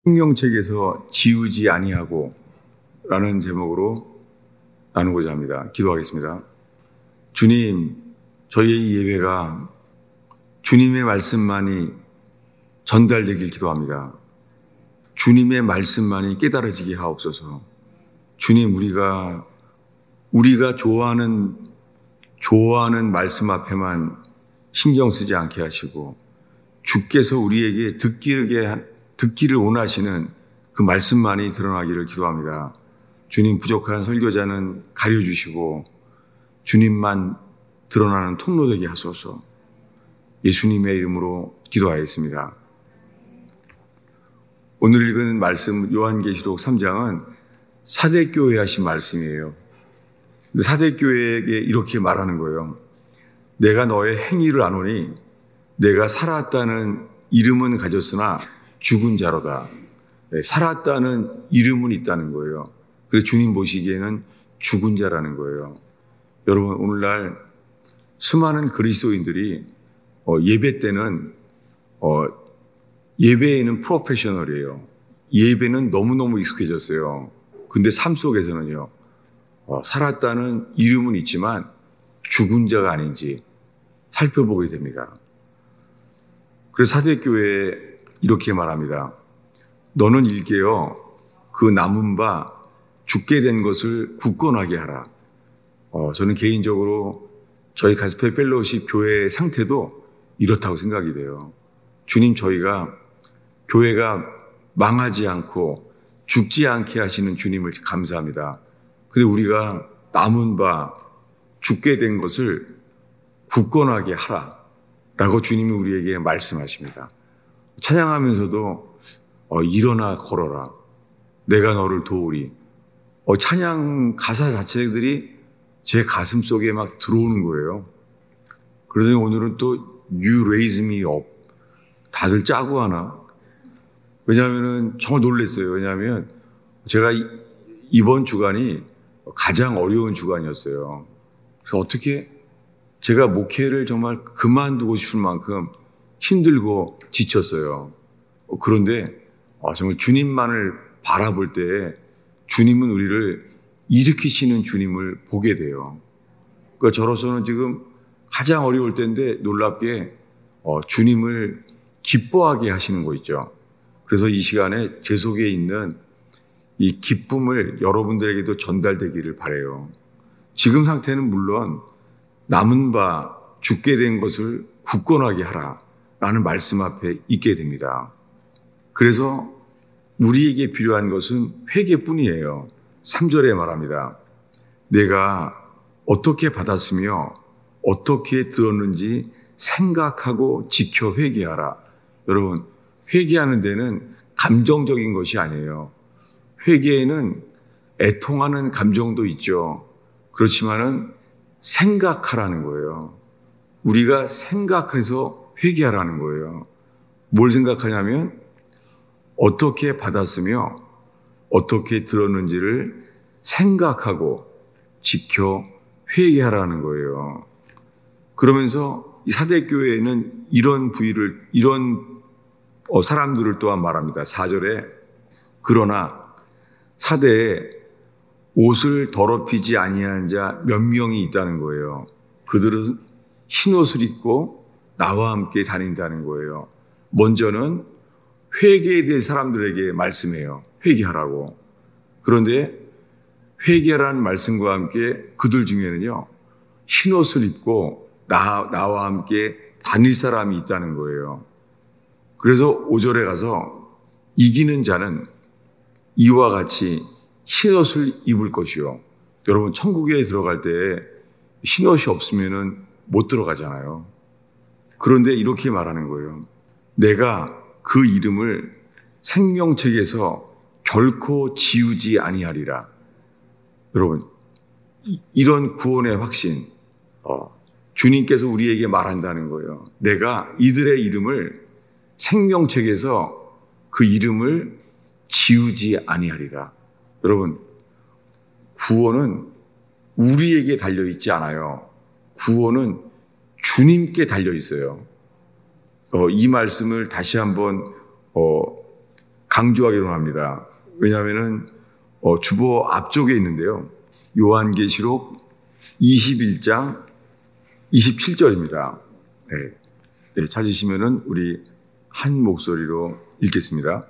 생명책에서 지우지 아니하고 라는 제목으로 나누고자 합니다. 기도하겠습니다. 주님, 저희의 이 예배가 주님의 말씀만이 전달되길 기도합니다. 주님의 말씀만이 깨달아지게 하옵소서. 주님, 우리가 좋아하는 말씀 앞에만 신경 쓰지 않게 하시고 주께서 우리에게 듣기를 원하시는 그 말씀만이 드러나기를 기도합니다. 주님, 부족한 설교자는 가려주시고 주님만 드러나는 통로 되게 하소서. 예수님의 이름으로 기도하였습니다. 오늘 읽은 말씀 요한계시록 3장은 사대교회에 하신 말씀이에요. 사대교회에게 이렇게 말하는 거예요. 내가 너의 행위를 아노니 내가 살았다는 이름은 가졌으나 죽은 자로다. 살았다는 이름은 있다는 거예요. 그래서 주님 보시기에는 죽은 자라는 거예요. 여러분, 오늘날 수많은 그리스도인들이 예배 때는 예배에는 프로페셔널이에요. 예배는 너무너무 익숙해졌어요. 근데 삶 속에서는요, 살았다는 이름은 있지만 죽은 자가 아닌지 살펴보게 됩니다. 그래서 사대교회에 이렇게 말합니다. 너는 일깨어 그 남은 바 죽게 된 것을 굳건하게 하라. 저는 개인적으로 저희 가스펠 펠로우십 교회의 상태도 이렇다고 생각이 돼요. 주님, 저희가 교회가 망하지 않고 죽지 않게 하시는 주님을 감사합니다. 근데 우리가 남은 바 죽게 된 것을 굳건하게 하라 라고 주님이 우리에게 말씀하십니다. 찬양하면서도 일어나 걸어라. 내가 너를 도우리. 찬양 가사 자체들이 제 가슴 속에 막 들어오는 거예요. 그러더니 오늘은 또 You raise me up. 다들 짜고 하나? 왜냐하면 정말 놀랐어요. 왜냐하면 제가 이번 주간이 가장 어려운 주간이었어요. 그래서 어떻게 제가 목회를 정말 그만두고 싶을 만큼 힘들고 지쳤어요. 그런데 정말 주님만을 바라볼 때 주님은 우리를 일으키시는 주님을 보게 돼요. 그러니까 저로서는 지금 가장 어려울 때인데 놀랍게 주님을 기뻐하게 하시는 거 있죠. 그래서 이 시간에 제 속에 있는 이 기쁨을 여러분들에게도 전달되기를 바라요. 지금 상태는 물론 남은 바 죽게 된 것을 굳건하게 하라 라는 말씀 앞에 있게 됩니다. 그래서 우리에게 필요한 것은 회개뿐이에요. 3절에 말합니다. 내가 어떻게 받았으며 어떻게 들었는지 생각하고 지켜 회개하라. 여러분, 회개하는 데는 감정적인 것이 아니에요. 회개에는 애통하는 감정도 있죠. 그렇지만은 생각하라는 거예요. 우리가 생각해서 회개하라는 거예요. 뭘 생각하냐면 어떻게 받았으며 어떻게 들었는지를 생각하고 지켜 회개하라는 거예요. 그러면서 이 사대교회에는 이런 사람들을 또한 말합니다. 4절에 그러나 사대에 옷을 더럽히지 아니한 자 몇 명이 있다는 거예요. 그들은 흰옷을 입고 나와 함께 다닌다는 거예요. 먼저는 회개해야 될 사람들에게 말씀해요. 회개하라고. 그런데 회개라는 말씀과 함께 그들 중에는요, 흰옷을 입고 나와 함께 다닐 사람이 있다는 거예요. 그래서 5절에 가서 이기는 자는 이와 같이 흰옷을 입을 것이요. 여러분, 천국에 들어갈 때 흰옷이 없으면 못 들어가잖아요. 그런데 이렇게 말하는 거예요. 내가 그 이름을 생명책에서 결코 지우지 아니하리라. 여러분, 이런 구원의 확신, 주님께서 우리에게 말한다는 거예요. 내가 이들의 이름을 생명책에서 그 이름을 지우지 아니하리라. 여러분, 구원은 우리에게 달려있지 않아요. 구원은 주님께 달려있어요. 이 말씀을 다시 한번 강조하기로 합니다. 왜냐하면은 주보 앞쪽에 있는데요. 요한계시록 21장 27절입니다. 네, 찾으시면은 우리 한 목소리로 읽겠습니다.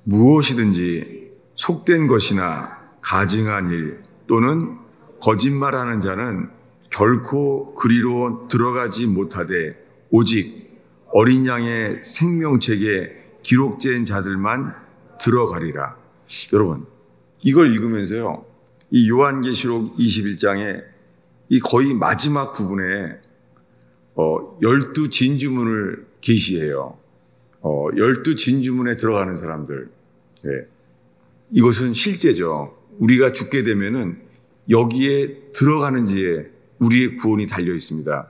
무엇이든지 속된 것이나 가증한 일 또는 거짓말하는 자는 결코 그리로 들어가지 못하되 오직 어린 양의 생명책에 기록된 자들만 들어가리라. 여러분, 이걸 읽으면서요, 이 요한계시록 21장에 이 거의 마지막 부분에 12진주문을 계시해요. 12진주문에 들어가는 사람들. 네. 이것은 실제죠. 우리가 죽게 되면은 여기에 들어가는지에 우리의 구원이 달려 있습니다.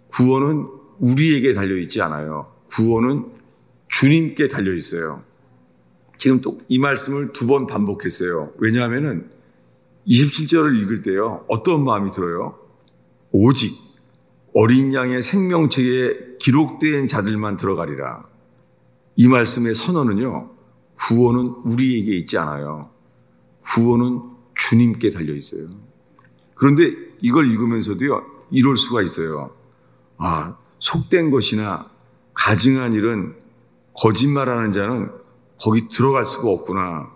구원은 우리에게 달려 있지 않아요. 구원은 주님께 달려 있어요. 지금 또 이 말씀을 2번 반복했어요. 왜냐하면은 27절을 읽을 때요, 어떤 마음이 들어요? 오직 어린 양의 생명책에 기록된 자들만 들어가리라. 이 말씀의 선언은요, 구원은 우리에게 있지 않아요. 구원은 주님께 달려 있어요. 그런데 이걸 읽으면서도요, 이럴 수가 있어요. 아, 속된 것이나 가증한 일은, 거짓말하는 자는 거기 들어갈 수가 없구나.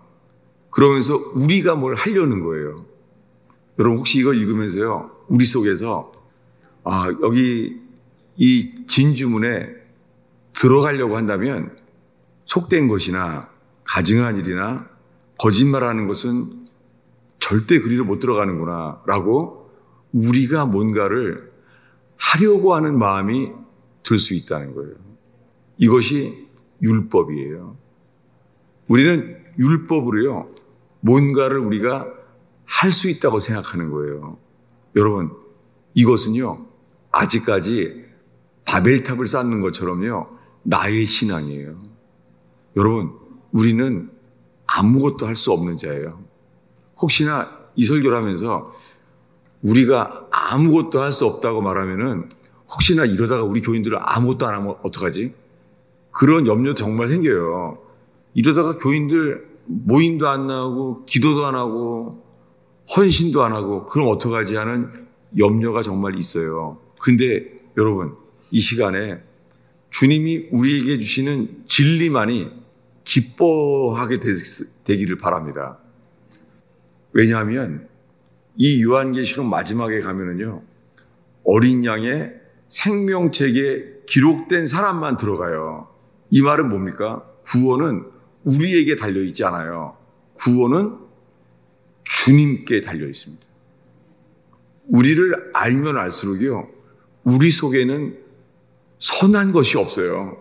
그러면서 우리가 뭘 하려는 거예요. 여러분, 혹시 이걸 읽으면서요, 우리 속에서 여기 이 진주문에 들어가려고 한다면 속된 것이나 가증한 일이나 거짓말하는 것은 절대 그리로 못 들어가는구나 라고 우리가 뭔가를 하려고 하는 마음이 들 수 있다는 거예요. 이것이 율법이에요. 우리는 율법으로요, 뭔가를 우리가 할 수 있다고 생각하는 거예요. 여러분, 이것은요, 아직까지 바벨탑을 쌓는 것처럼요, 나의 신앙이에요. 여러분, 우리는 아무것도 할 수 없는 자예요. 혹시나 이 설교를 하면서 우리가 아무것도 할 수 없다고 말하면은 혹시나 이러다가 우리 교인들은 아무것도 안 하면 어떡하지? 그런 염려도 정말 생겨요. 이러다가 교인들 모임도 안 나오고 기도도 안 하고 헌신도 안 하고 그럼 어떡하지 하는 염려가 정말 있어요. 근데 여러분, 이 시간에 주님이 우리에게 주시는 진리만이 기뻐하게 되기를 바랍니다. 왜냐하면 이 요한계시록 마지막에 가면은요, 어린 양의 생명책에 기록된 사람만 들어가요. 이 말은 뭡니까? 구원은 우리에게 달려있지 않아요. 구원은 주님께 달려 있습니다. 우리를 알면 알수록요, 우리 속에는 선한 것이 없어요.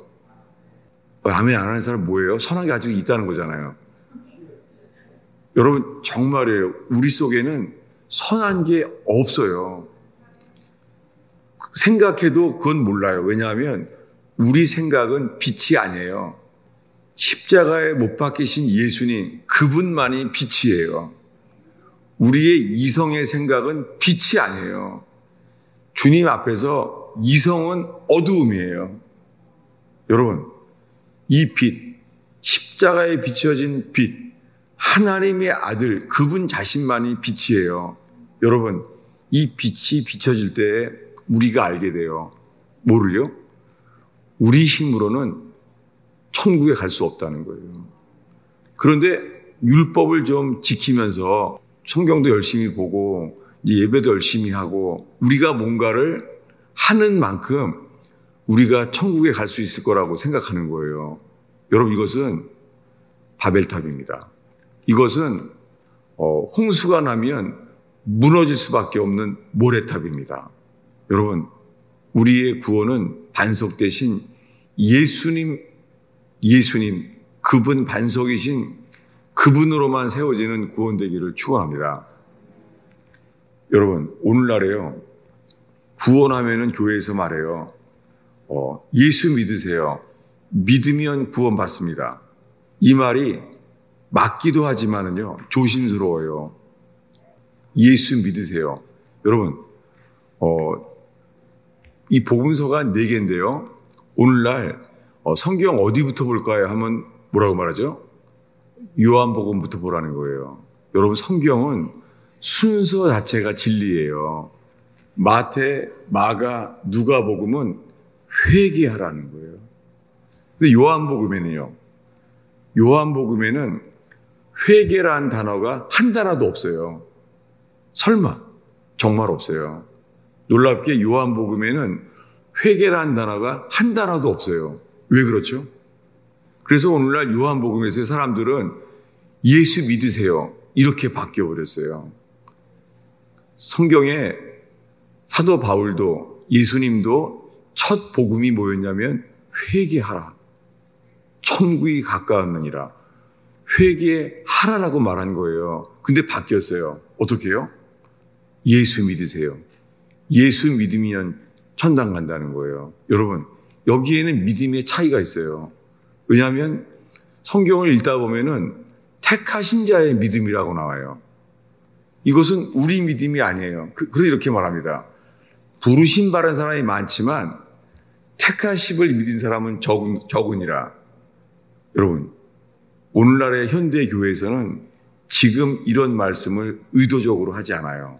아멘 안 하는 사람 뭐예요? 선한 게 아직 있다는 거잖아요. 여러분, 정말이에요. 우리 속에는 선한 게 없어요. 생각해도 그건 몰라요. 왜냐하면 우리 생각은 빛이 아니에요. 십자가에 못 박히신 예수님, 그분만이 빛이에요. 우리의 이성의 생각은 빛이 아니에요. 주님 앞에서 이성은 어두움이에요. 여러분, 이 빛, 십자가에 비춰진 빛, 하나님의 아들, 그분 자신만이 빛이에요. 여러분, 이 빛이 비춰질 때 우리가 알게 돼요. 뭐를요? 우리 힘으로는 천국에 갈 수 없다는 거예요. 그런데 율법을 좀 지키면서 성경도 열심히 보고 예배도 열심히 하고 우리가 뭔가를 하는 만큼 우리가 천국에 갈 수 있을 거라고 생각하는 거예요. 여러분, 이것은 바벨탑입니다. 이것은 홍수가 나면 무너질 수밖에 없는 모래탑입니다. 여러분, 우리의 구원은 반석 대신 예수님, 그분 반석이신 그분으로만 세워지는 구원 되기를 축원합니다. 여러분, 오늘날에요, 구원하면은 교회에서 말해요. 예수 믿으세요. 믿으면 구원받습니다. 이 말이 맞기도 하지만은요, 조심스러워요. 예수 믿으세요. 여러분, 이 복음서가 4개인데요. 오늘날 성경 어디부터 볼까요? 하면 뭐라고 말하죠? 요한복음부터 보라는 거예요. 여러분, 성경은 순서 자체가 진리예요. 마태, 마가, 누가복음은 회개하라는 거예요. 근데 요한복음에는 회개라는 단어가 한 단어도 없어요. 설마, 정말 없어요. 놀랍게 요한복음에는 회개라는 단어가 한 단어도 없어요. 왜 그렇죠? 그래서 오늘날 요한복음에서 사람들은 예수 믿으세요, 이렇게 바뀌어버렸어요. 성경에 사도 바울도 예수님도 첫 복음이 뭐였냐면 회개하라, 천국이 가까웠느니라, 회개하라라고 말한 거예요. 근데 바뀌었어요. 어떻게 해요? 예수 믿으세요. 예수 믿으면 천당 간다는 거예요. 여러분, 여기에는 믿음의 차이가 있어요. 왜냐하면 성경을 읽다 보면은 택하신 자의 믿음이라고 나와요. 이것은 우리 믿음이 아니에요. 그래서 이렇게 말합니다. 부르심 받은 사람이 많지만 택하심을 믿은 사람은 적으니라. 여러분, 오늘날의 현대 교회에서는 지금 이런 말씀을 의도적으로 하지 않아요.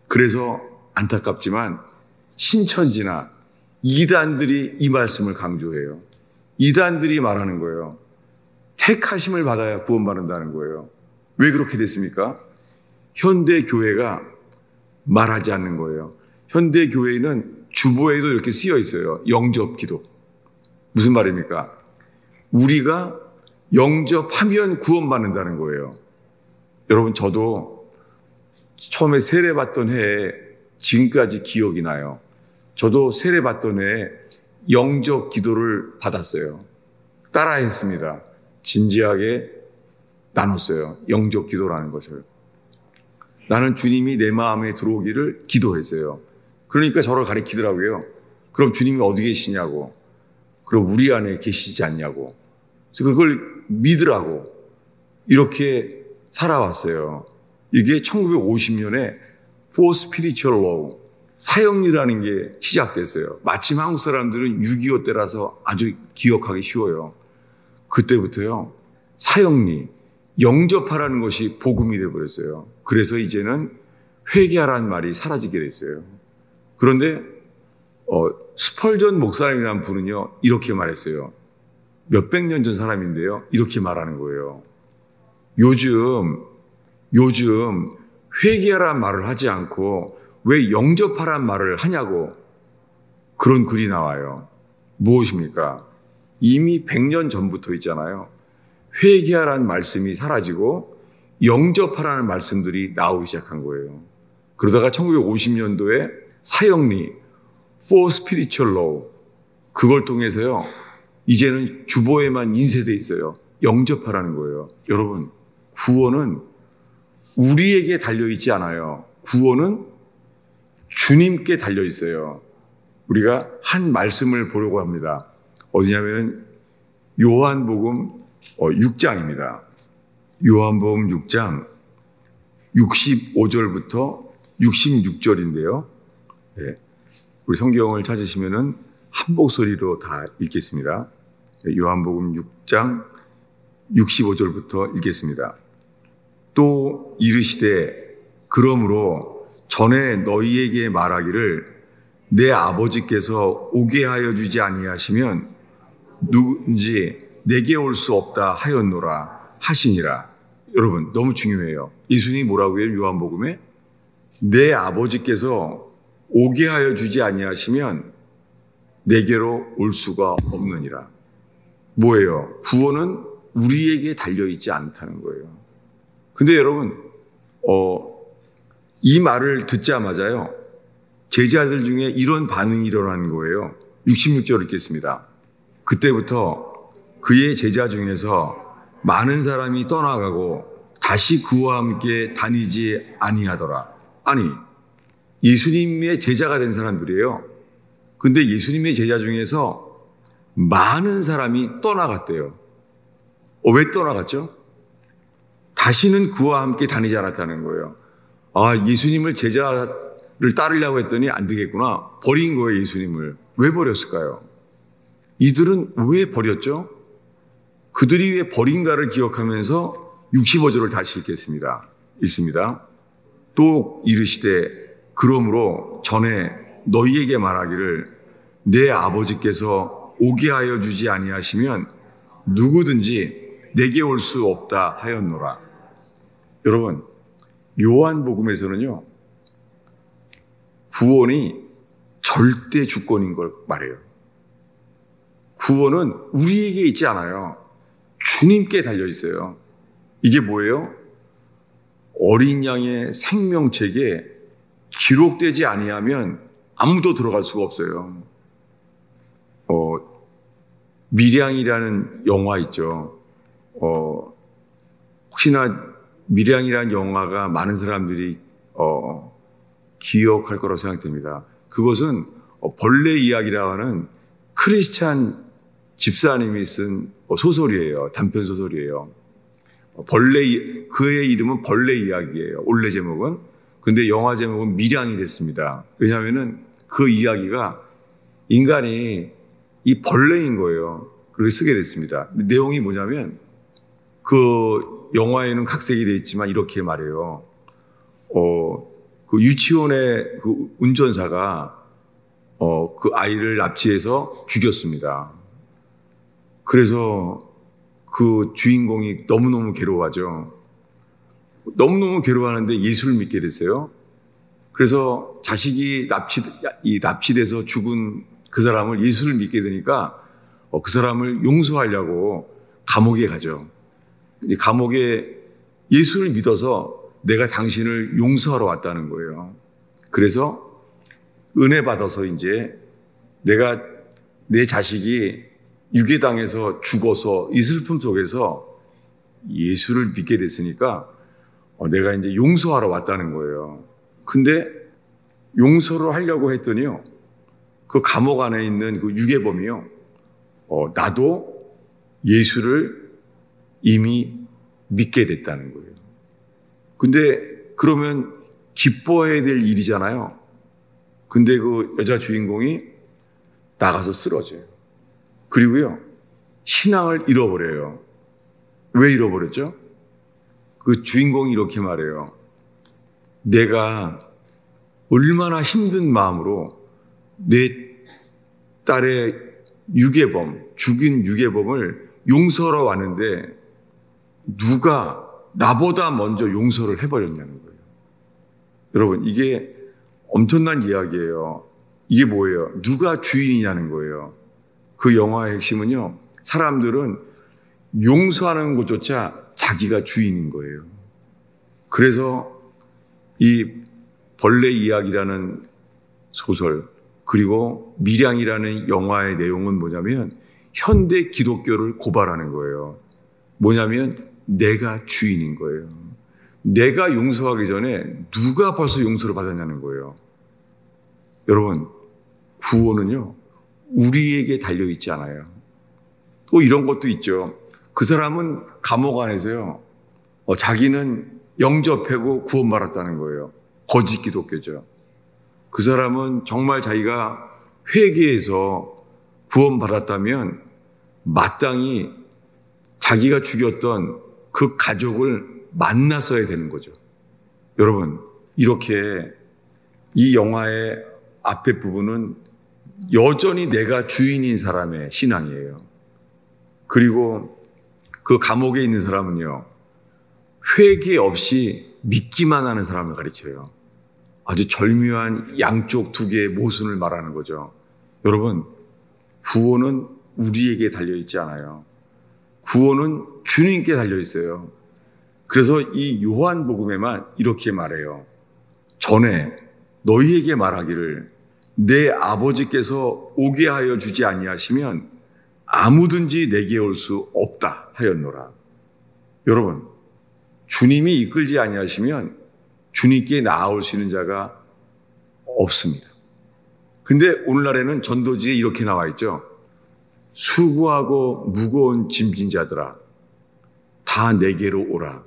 그래서 안타깝지만 신천지나 이단들이 이 말씀을 강조해요. 이단들이 말하는 거예요. 택하심을 받아야 구원받는다는 거예요. 왜 그렇게 됐습니까? 현대 교회가 말하지 않는 거예요. 현대 교회는 주보에도 이렇게 쓰여 있어요. 영접 기도. 무슨 말입니까? 우리가 영접하면 구원받는다는 거예요. 여러분, 저도 처음에 세례받던 해에 지금까지 기억이 나요. 저도 세례받던 해에 영접 기도를 받았어요. 따라했습니다. 진지하게 나눴어요. 영접 기도라는 것을. 나는 주님이 내 마음에 들어오기를 기도했어요. 그러니까 저를 가리키더라고요. 그럼 주님이 어디 계시냐고. 그럼 우리 안에 계시지 않냐고. 그래서 그걸 믿으라고 이렇게 살아왔어요. 이게 1950년에 For Spiritual Law, 사형리라는 게 시작됐어요. 마침 한국 사람들은 6.25 때라서 아주 기억하기 쉬워요. 그때부터요, 사형리, 영접하라는 것이 복음이 되어버렸어요. 그래서 이제는 회개하라는 말이 사라지게 됐어요. 그런데 스펄전 목사님이라는 분은요, 이렇게 말했어요. 몇백 년 전 사람인데요, 이렇게 말하는 거예요. 요즘 회개하라는 말을 하지 않고 왜 영접하라는 말을 하냐고. 그런 글이 나와요. 무엇입니까? 이미 100년 전부터 있잖아요. 회개하라는 말씀이 사라지고 영접하라는 말씀들이 나오기 시작한 거예요. 그러다가 1950년도에 사형리, For Spiritual Law, 그걸 통해서요, 이제는 주보에만 인쇄돼 있어요. 영접하라는 거예요. 여러분, 구원은 우리에게 달려있지 않아요. 구원은 주님께 달려있어요. 우리가 한 말씀을 보려고 합니다. 어디냐면 요한복음 6장입니다. 요한복음 6장 65절부터 66절인데요. 네. 우리 성경을 찾으시면은 한 목소리로 다 읽겠습니다. 요한복음 6장 65절부터 읽겠습니다. 또 이르시되 그러므로 전에 너희에게 말하기를 내 아버지께서 오게 하여 주지 아니하시면 누군지 내게 올 수 없다 하였노라 하시니라. 여러분, 너무 중요해요. 예수님이 뭐라고 해요? 요한복음에 내 아버지께서 오게 하여 주지 아니하시면 내게로 올 수가 없느니라. 뭐예요? 구원은 우리에게 달려있지 않다는 거예요. 근데 여러분, 이 말을 듣자마자요, 제자들 중에 이런 반응이 일어나는 거예요. 66절 읽겠습니다. 그때부터 그의 제자 중에서 많은 사람이 떠나가고 다시 그와 함께 다니지 아니하더라. 아니, 예수님의 제자가 된 사람들이에요. 근데 예수님의 제자 중에서 많은 사람이 떠나갔대요. 왜 떠나갔죠? 다시는 그와 함께 다니지 않았다는 거예요. 아, 예수님을 제자를 따르려고 했더니 안 되겠구나. 버린 거예요, 예수님을. 왜 버렸을까요? 이들은 왜 버렸죠? 그들이 왜 버린가를 기억하면서 65절을 다시 읽습니다. 또 이르시되 그러므로 전에 너희에게 말하기를 내 아버지께서 오게 하여 주지 아니하시면 누구든지 내게 올 수 없다 하였노라. 여러분, 요한복음에서는요, 구원이 절대 주권인 걸 말해요. 구원은 우리에게 있지 않아요. 주님께 달려 있어요. 이게 뭐예요? 어린 양의 생명책에 기록되지 아니하면 아무도 들어갈 수가 없어요. 미량이라는 영화 있죠. 혹시나 미량이라는 영화가 많은 사람들이 기억할 거라고 생각됩니다. 그것은 벌레 이야기라고 하는 크리스찬 집사님이 쓴 소설이에요. 단편 소설이에요. 그의 이름은 벌레 이야기예요. 원래 제목은. 근데 영화 제목은 미량이 됐습니다. 왜냐하면은 그 이야기가 인간이 이 벌레인 거예요. 그렇게 쓰게 됐습니다. 내용이 뭐냐면 그 영화에는 각색이 되어 있지만 이렇게 말해요. 그 유치원의 그 운전사가 그 아이를 납치해서 죽였습니다. 그래서 그 주인공이 너무너무 괴로워하죠. 너무너무 괴로워하는데 예수를 믿게 됐어요. 그래서 자식이 납치돼서 죽은 그 사람을 예수를 믿게 되니까 그 사람을 용서하려고 감옥에 가죠. 감옥에 예수를 믿어서 내가 당신을 용서하러 왔다는 거예요. 그래서 은혜 받아서 이제 내가 내 자식이 유괴당해서 죽어서 이 슬픔 속에서 예수를 믿게 됐으니까 내가 이제 용서하러 왔다는 거예요. 근데 용서를 하려고 했더니요, 그 감옥 안에 있는 그 유괴범이요, 나도 예수를 이미 믿게 됐다는 거예요. 근데 그러면 기뻐해야 될 일이잖아요. 근데 그 여자 주인공이 나가서 쓰러져요. 그리고요, 신앙을 잃어버려요. 왜 잃어버렸죠? 그 주인공이 이렇게 말해요. 내가 얼마나 힘든 마음으로 내 딸의 죽인 유괴범을 용서하러 왔는데 누가 나보다 먼저 용서를 해버렸냐는 거예요. 여러분, 이게 엄청난 이야기예요. 이게 뭐예요? 누가 주인이냐는 거예요. 그 영화의 핵심은요, 사람들은 용서하는 것조차 자기가 주인인 거예요. 그래서 이 벌레 이야기라는 소설, 그리고 미량이라는 영화의 내용은 뭐냐면 현대 기독교를 고발하는 거예요. 뭐냐면 내가 주인인 거예요. 내가 용서하기 전에 누가 벌써 용서를 받았냐는 거예요. 여러분, 구원은요, 우리에게 달려있지 않아요. 또 이런 것도 있죠. 그 사람은 감옥 안에서요, 자기는 영접하고 구원받았다는 거예요. 거짓 기독교죠. 그 사람은 정말 자기가 회개해서 구원받았다면 마땅히 자기가 죽였던 그 가족을 만났어야 되는 거죠. 여러분, 이렇게 이 영화의 앞에 부분은 여전히 내가 주인인 사람의 신앙이에요. 그리고 그 감옥에 있는 사람은요, 회개 없이 믿기만 하는 사람을 가르쳐요. 아주 절묘한 양쪽 두 개의 모순을 말하는 거죠. 여러분, 구원은 우리에게 달려있지 않아요. 구원은 주님께 달려있어요. 그래서 이 요한복음에만 이렇게 말해요. 전에 너희에게 말하기를 내 아버지께서 오게 하여 주지 아니하시면 아무든지 내게 올 수 없다 하였노라. 여러분, 주님이 이끌지 아니하시면 주님께 나아올 수 있는 자가 없습니다. 근데 오늘날에는 전도지에 이렇게 나와 있죠. 수고하고 무거운 짐진 자들아, 다 내게로 오라.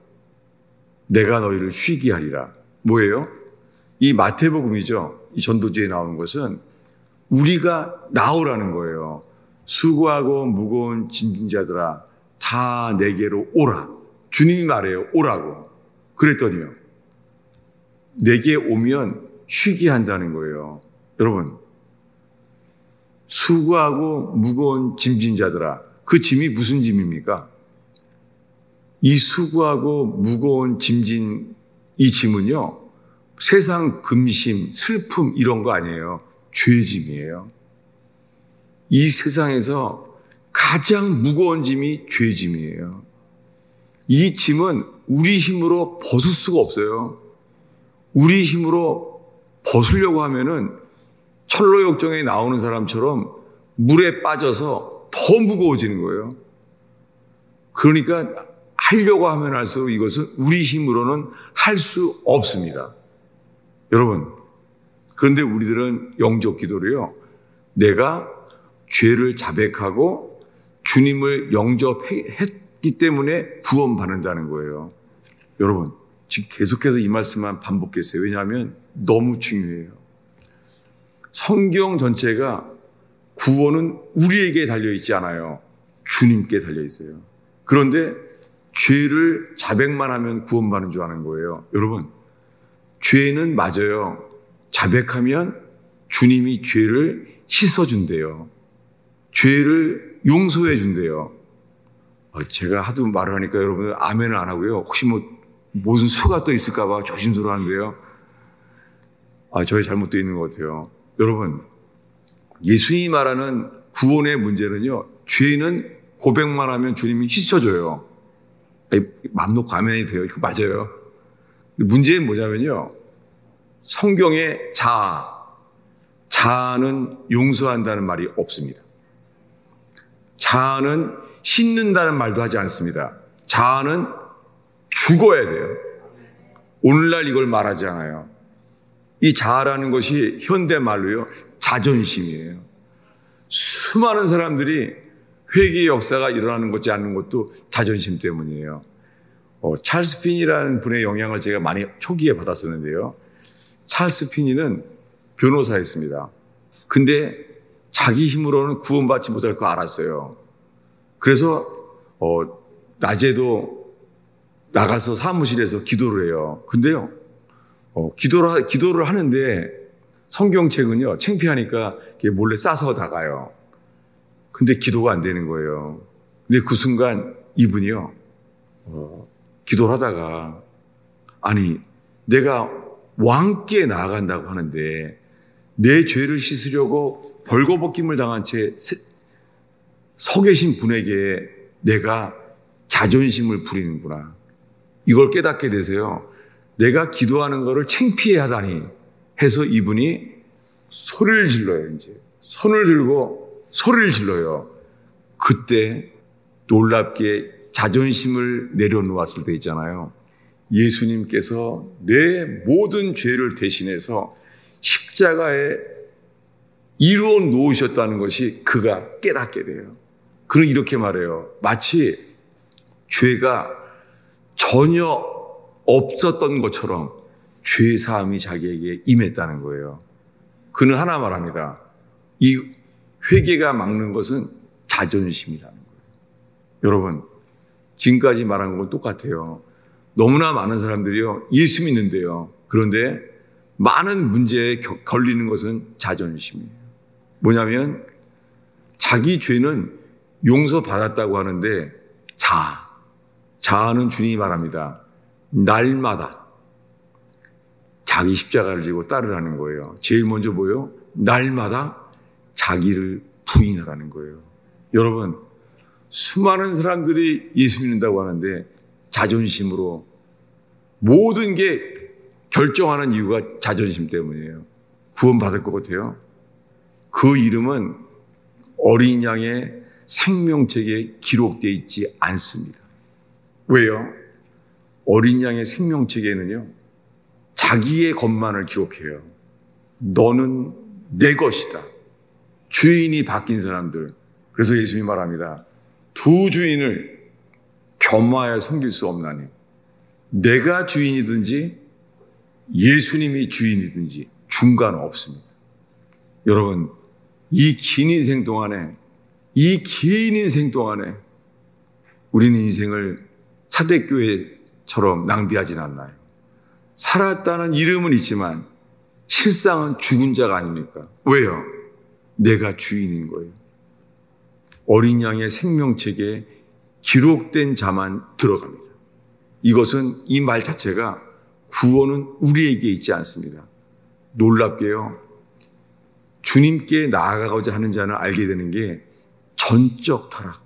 내가 너희를 쉬게 하리라. 뭐예요? 이 마태복음이죠. 이 전도지에 나오는 것은 우리가 나오라는 거예요. 수고하고 무거운 짐진 자들아, 다 다 내게로 오라. 주님이 말해요. 오라고. 그랬더니요. 내게 오면 쉬게 한다는 거예요. 여러분, 수고하고 무거운 짐진 자들아. 그 짐이 무슨 짐입니까? 이 수고하고 무거운 짐진 이 짐은요, 세상 근심, 슬픔 이런 거 아니에요. 죄의 짐이에요. 이 세상에서 가장 무거운 짐이 죄의 짐이에요. 이 짐은 우리 힘으로 벗을 수가 없어요. 우리 힘으로 벗으려고 하면은 철로역정에 나오는 사람처럼 물에 빠져서 더 무거워지는 거예요. 그러니까 하려고 하면 할수록 이것은 우리 힘으로는 할 수 없습니다. 여러분, 그런데 우리들은 영적 기도로요, 내가 죄를 자백하고 주님을 영접했기 때문에 구원받는다는 거예요. 여러분, 지금 계속해서 이 말씀만 반복했어요. 왜냐하면 너무 중요해요. 성경 전체가 구원은 우리에게 달려있지 않아요. 주님께 달려있어요. 그런데 죄를 자백만 하면 구원받는 줄 아는 거예요. 여러분, 죄는 맞아요. 자백하면 주님이 죄를 씻어준대요. 죄를 용서해 준대요. 제가 하도 말을 하니까 여러분들 아멘을 안 하고요. 혹시 무슨 수가 또 있을까 봐 조심스러워 하는데요. 저희 잘못되어 있는 것 같아요. 여러분, 예수님이 말하는 구원의 문제는요, 죄는 고백만 하면 주님이 씻어줘요. 맘 놓고 아멘이 돼요. 이거 맞아요. 문제는 뭐냐면요, 성경에 자아는 용서한다는 말이 없습니다. 자아는 씻는다는 말도 하지 않습니다. 자아는 죽어야 돼요. 오늘날 이걸 말하지 않아요. 이 자아라는 것이 현대말로요, 자존심이에요. 수많은 사람들이 회개의 역사가 일어나는 것지 않는 것도 자존심 때문이에요. 찰스 피니라는 분의 영향을 제가 많이 초기에 받았었는데요. 찰스 피니는 변호사였습니다. 근데 자기 힘으로는 구원받지 못할 거 알았어요. 그래서 낮에도 나가서 사무실에서 기도를 해요. 근데요, 기도를 하는데 성경책은요, 창피하니까 몰래 싸서 나가요. 근데 기도가 안 되는 거예요. 근데 그 순간 이분이요, 기도를 하다가, 아니, 내가 왕께 나아간다고 하는데 내 죄를 씻으려고 벌거벗김을 당한 채 서 계신 분에게 내가 자존심을 부리는구나. 이걸 깨닫게 되세요. 내가 기도하는 거를 창피해 하다니 해서 이분이 소리를 질러요. 이제 손을 들고 소리를 질러요. 그때 놀랍게 자존심을 내려놓았을 때 있잖아요. 예수님께서 내 모든 죄를 대신해서 십자가에 이루어 놓으셨다는 것이 그가 깨닫게 돼요. 그는 이렇게 말해요. 마치 죄가 전혀 없었던 것처럼 죄 사함이 자기에게 임했다는 거예요. 그는 하나 말합니다. 이 회개가 막는 것은 자존심이라는 거예요. 여러분, 지금까지 말한 건 똑같아요. 너무나 많은 사람들이요, 예수 믿는데요. 그런데 많은 문제에 걸리는 것은 자존심이에요. 뭐냐면 자기 죄는 용서받았다고 하는데 자아는 주님이 말합니다. 날마다 자기 십자가를 지고 따르라는 거예요. 제일 먼저 뭐예요? 날마다 자기를 부인하라는 거예요. 여러분, 수많은 사람들이 예수 믿는다고 하는데 자존심으로 모든 게 결정하는 이유가 자존심 때문이에요. 구원받을 것 같아요. 그 이름은 어린 양의 생명책에 기록되어 있지 않습니다. 왜요? 어린 양의 생명책에는요, 자기의 것만을 기록해요. 너는 내 것이다. 주인이 바뀐 사람들. 그래서 예수님이 말합니다. 두 주인을 겸하여 섬길 수 없나니 내가 주인이든지 예수님이 주인이든지 중간 없습니다. 여러분, 이 긴 인생 동안에 우리는 인생을 사대교회처럼 낭비하진 않나요? 살았다는 이름은 있지만 실상은 죽은 자가 아닙니까? 왜요? 내가 주인인 거예요. 어린 양의 생명책에 기록된 자만 들어갑니다. 이것은 이 말 자체가 구원은 우리에게 있지 않습니다. 놀랍게요. 주님께 나아가고자 하는 자는 알게 되는 게 전적 타락.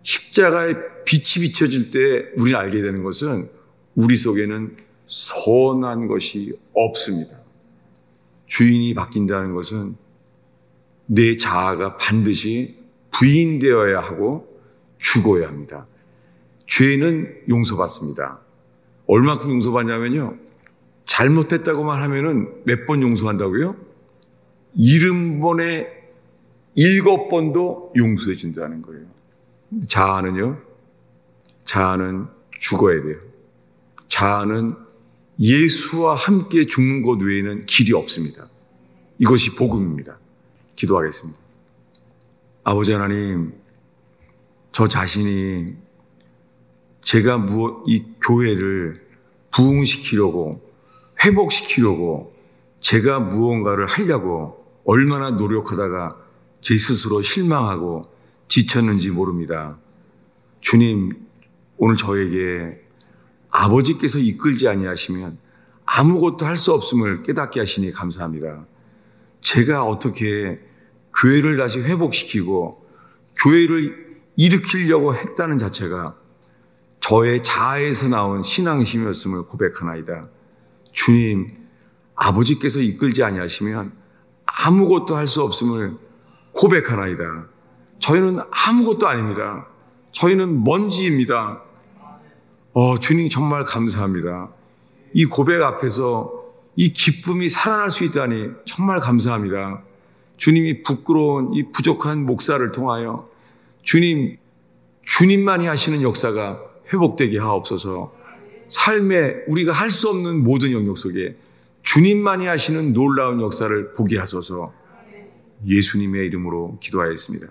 십자가의 빛이 비춰질 때 우리는 알게 되는 것은 우리 속에는 선한 것이 없습니다. 주인이 바뀐다는 것은 내 자아가 반드시 부인되어야 하고 죽어야 합니다. 죄는 용서받습니다. 얼마큼 용서받냐면요. 잘못했다고만 하면은 몇 번 용서한다고요? 70번에 7번도 용서해 준다는 거예요. 자아는요. 자아는 죽어야 돼요. 자아는 예수와 함께 죽는 것 외에는 길이 없습니다. 이것이 복음입니다. 기도하겠습니다. 아버지 하나님, 저 자신이 제가 이 교회를 부흥시키려고 회복시키려고 제가 무언가를 하려고 얼마나 노력하다가 제 스스로 실망하고 지쳤는지 모릅니다. 주님, 오늘 저에게 아버지께서 이끌지 아니하시면 아무것도 할 수 없음을 깨닫게 하시니 감사합니다. 제가 어떻게 교회를 다시 회복시키고 교회를 일으키려고 했다는 자체가 저의 자아에서 나온 신앙심이었음을 고백하나이다. 주님, 아버지께서 이끌지 아니하시면 아무것도 할 수 없음을 고백하나이다. 저희는 아무것도 아닙니다. 저희는 먼지입니다. 주님 정말 감사합니다. 이 고백 앞에서 이 기쁨이 살아날 수 있다니 정말 감사합니다. 주님이 부끄러운 이 부족한 목사를 통하여 주님만이 하시는 역사가 회복되게 하옵소서. 삶에 우리가 할 수 없는 모든 영역 속에 주님만이 하시는 놀라운 역사를 보게 하소서. 예수님의 이름으로 기도하였습니다.